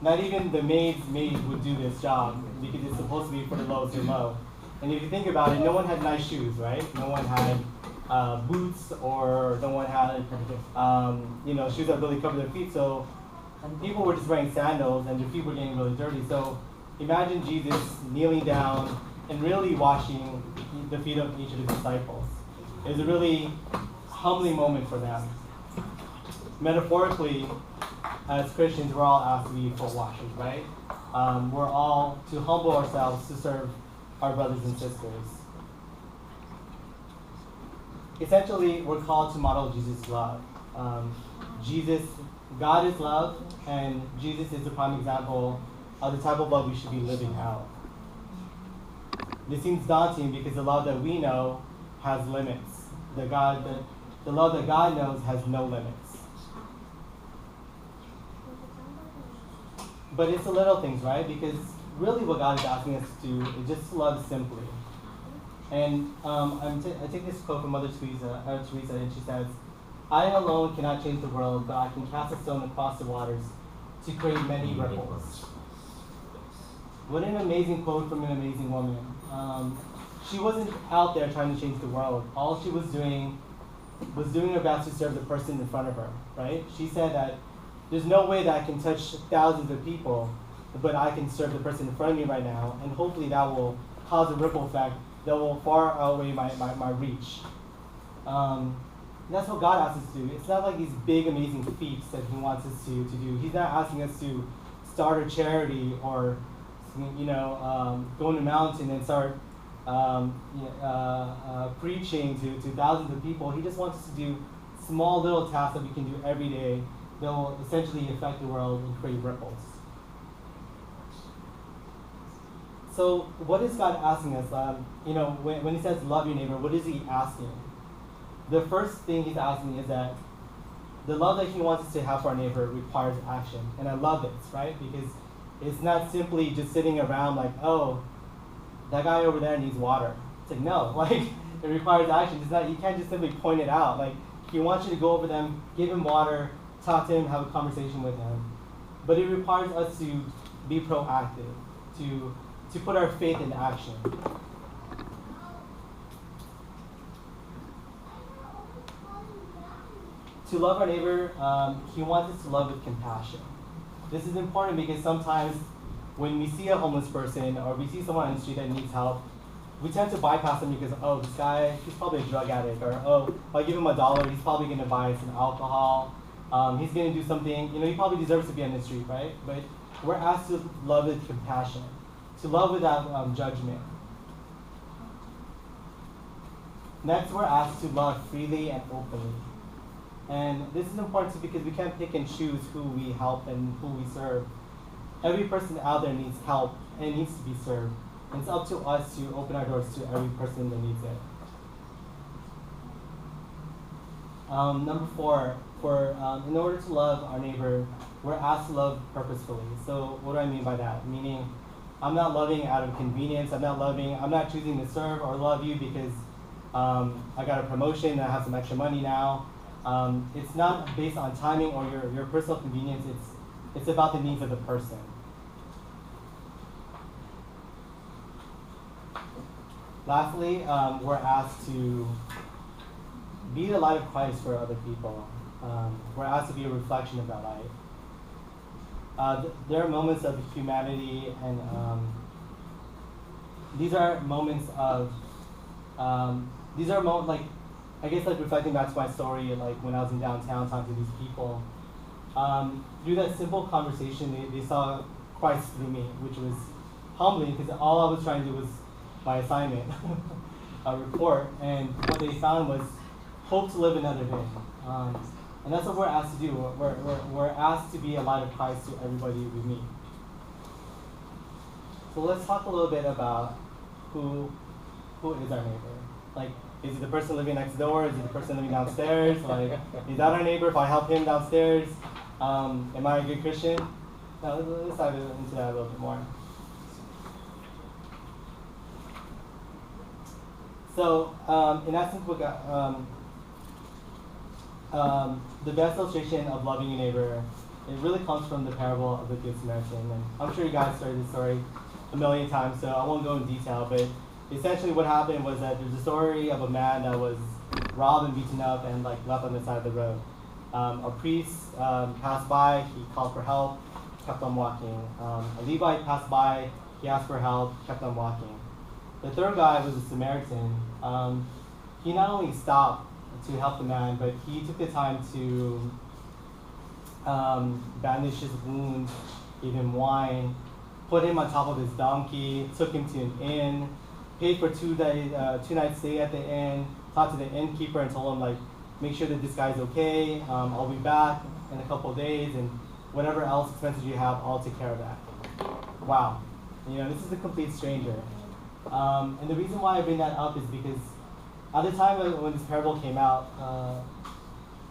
Not even the maid would do this job because it's supposed to be for the lowest and low. And if you think about it, no one had nice shoes, right? No one had boots, or no one had shoes that really cover their feet. So people were just wearing sandals, and their feet were getting really dirty. So imagine Jesus kneeling down and really washing the feet of each of his disciples. It was a really humbling moment for them. Metaphorically, as Christians, we're all asked to be foot washers, right? We're all to humble ourselves to serve our brothers and sisters. Essentially, we're called to model Jesus' love. God is love, and Jesus is the prime example of the type of love we should be living out. This seems daunting because the love that we know has limits. The love that God knows has no limits. But it's the little things, right? Because really what God is asking us to do is just to love simply. And I take this quote from Mother Teresa, and she says, "I alone cannot change the world, but I can cast a stone across the waters to create many ripples." What an amazing quote from an amazing woman. She wasn't out there trying to change the world. All she was doing her best to serve the person in front of her, right? She said that there's no way that I can touch thousands of people, but I can serve the person in front of me right now, and hopefully that will cause a ripple effect that will far outweigh my reach. That's what God asks us to do. It's not like these big, amazing feats that he wants us to do. He's not asking us to start a charity or go on a mountain and start preaching to thousands of people. He just wants us to do small little tasks that we can do every day that will essentially affect the world and create ripples. So what is God asking us? When he says love your neighbor, what is he asking? The first thing he's asking is that the love that he wants us to have for our neighbor requires action. And I love this, right? Because it's not simply just sitting around like, oh, that guy over there needs water. It's like, no, it requires action. It's not, you can't just simply point it out. Like, he wants you to go over them, give him water, talk to him, have a conversation with him. But it requires us to be proactive, to put our faith into action. To love our neighbor, he wants us to love with compassion. This is important because sometimes when we see a homeless person or we see someone on the street that needs help, we tend to bypass them because, oh, this guy, he's probably a drug addict, or, oh, if I give him $1, he's probably going to buy some alcohol. He's going to do something, he probably deserves to be on the street, right? But we're asked to love with compassion, to love without judgment. Next, we're asked to love freely and openly. And this is important because we can't pick and choose who we help and who we serve. Every person out there needs help and needs to be served. And it's up to us to open our doors to every person that needs it. Number 4, in order to love our neighbor, we're asked to love purposefully. So what do I mean by that? Meaning, I'm not loving out of convenience. I'm not choosing to serve or love you because I got a promotion and I have some extra money now. It's not based on timing or your personal convenience. It's about the needs of the person. Lastly, we're asked to be the light of Christ for other people. We're asked to be a reflection of that light. There are moments of humanity, and these are moments like reflecting back to my story, like when I was in downtown talking to these people. Through that simple conversation, they saw Christ through me, which was humbling because all I was trying to do was my assignment, a report, and what they found was hope to live another day. And that's what we're asked to do. We're asked to be a light of Christ to everybody we meet. So let's talk a little bit about who is our neighbor. Like, is it the person living next door? Is it the person living downstairs? Like, is that our neighbor if I help him downstairs? Am I a good Christian? Now, let's dive into that a little bit more. So, in essence, the best illustration of loving your neighbor it really comes from the parable of the Good Samaritan. And I'm sure you guys heard this story a million times, so I won't go in detail, but essentially what happened was that there's a story of a man that was robbed and beaten up and like left on the side of the road. A priest passed by, he called for help, kept on walking. A Levite passed by, he asked for help, kept on walking. The third guy was a Samaritan. He not only stopped to help the man, but he took the time to bandage his wound, gave him wine, put him on top of his donkey, took him to an inn, paid for 2 nights stay at the inn, talked to the innkeeper and told him like, make sure that this guy's okay, I'll be back in a couple of days, and whatever else expenses you have, I'll take care of that. Wow, this is a complete stranger. And the reason why I bring that up is because at the time when this parable came out,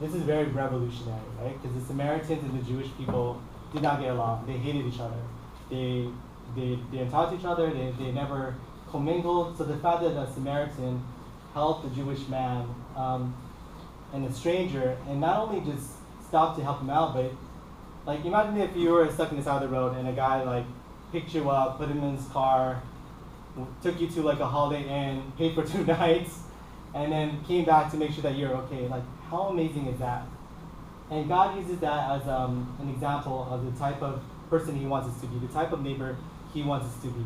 this is very revolutionary, right? Because the Samaritans and the Jewish people did not get along. They hated each other. They didn't talk to each other. They never commingled. So the fact that a Samaritan helped a Jewish man and a stranger, and not only just stopped to help him out, but like imagine if you were stuck in the side of the road and a guy like picked you up, put him in his car, took you to like a Holiday Inn, paid for 2 nights, and then came back to make sure that you're okay. Like, how amazing is that? And God uses that as an example of the type of person he wants us to be, the type of neighbor he wants us to be.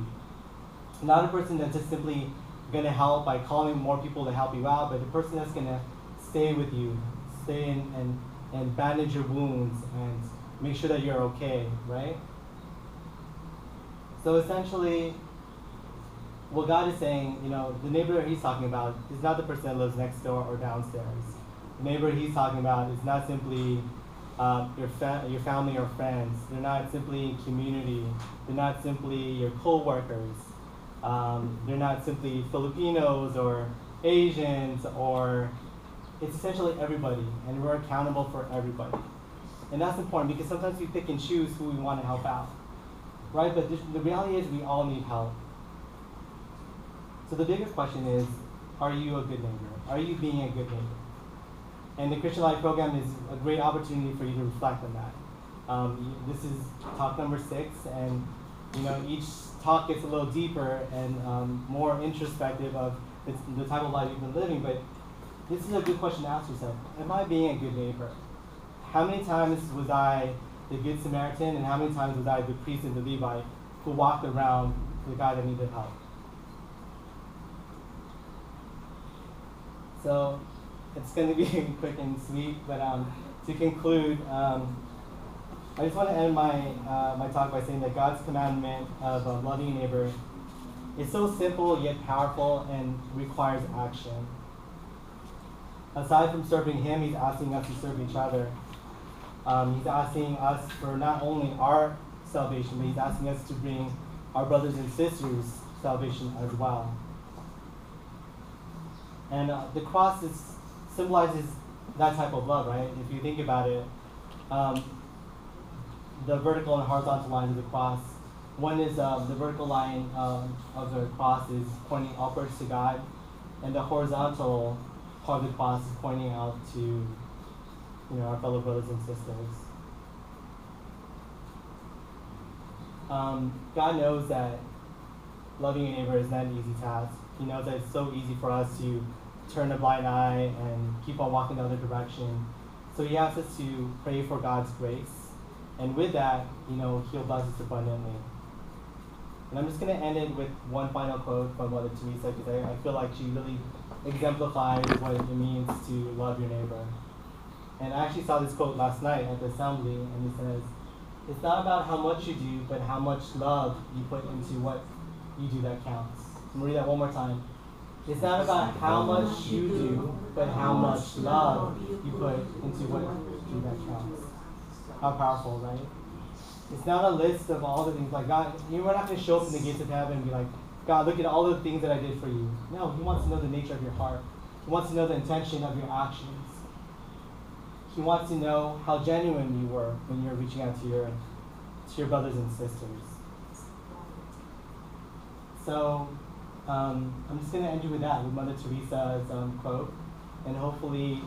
Not a person that's just simply going to help by calling more people to help you out, but a person that's going to stay with you, stay and bandage your wounds and make sure that you're okay, right? So essentially, what God is saying, the neighbor that he's talking about is not the person that lives next door or downstairs. The neighbor he's talking about is not simply your family or friends. They're not simply community. They're not simply your co-workers. They're not simply Filipinos or Asians, or it's essentially everybody, and we're accountable for everybody. And that's important because sometimes we pick and choose who we want to help out, right? But the reality is we all need help. So the bigger question is, are you a good neighbor? Are you being a good neighbor? And the Christian Life program is a great opportunity for you to reflect on that. This is talk number 6, and each talk gets a little deeper and more introspective of the type of life you've been living. But this is a good question to ask yourself. Am I being a good neighbor? How many times was I the Good Samaritan, and how many times was I the priest and the Levite who walked around the guy that needed help? So it's going to be quick and sweet, but to conclude, I just want to end my talk by saying that God's commandment of loving your neighbor is so simple yet powerful and requires action. Aside from serving Him, He's asking us to serve each other. He's asking us for not only our salvation, but He's asking us to bring our brothers and sisters salvation as well. And the cross symbolizes that type of love, right? If you think about it, the vertical and horizontal lines of the cross. One is the vertical line of the cross is pointing upwards to God, and the horizontal part of the cross is pointing out to our fellow brothers and sisters. God knows that loving a neighbor is not an easy task. He knows that it's so easy for us to turn a blind eye and keep on walking the other direction. So He asks us to pray for God's grace. And with that, He'll bless us abundantly. And I'm just going to end it with one final quote from Mother Teresa, because I feel like she really exemplifies what it means to love your neighbor. And I actually saw this quote last night at the assembly, and it says, "It's not about how much you do, but how much love you put into what you do that counts." I'm going to read that one more time. It's not about how much you do, but how much love you put into what you do that counts. How powerful, right? It's not a list of all the things like God. We're not going to show up in the gates of heaven and be like, "God, look at all the things that I did for you." No, He wants to know the nature of your heart. He wants to know the intention of your actions. He wants to know how genuine you were when you're reaching out to your brothers and sisters. So I'm just going to end you with that, with Mother Teresa's quote. And hopefully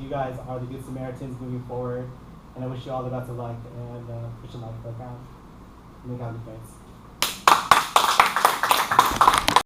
you guys are the Good Samaritans moving forward. and I wish you all the best of luck and push your life program. Make happy face.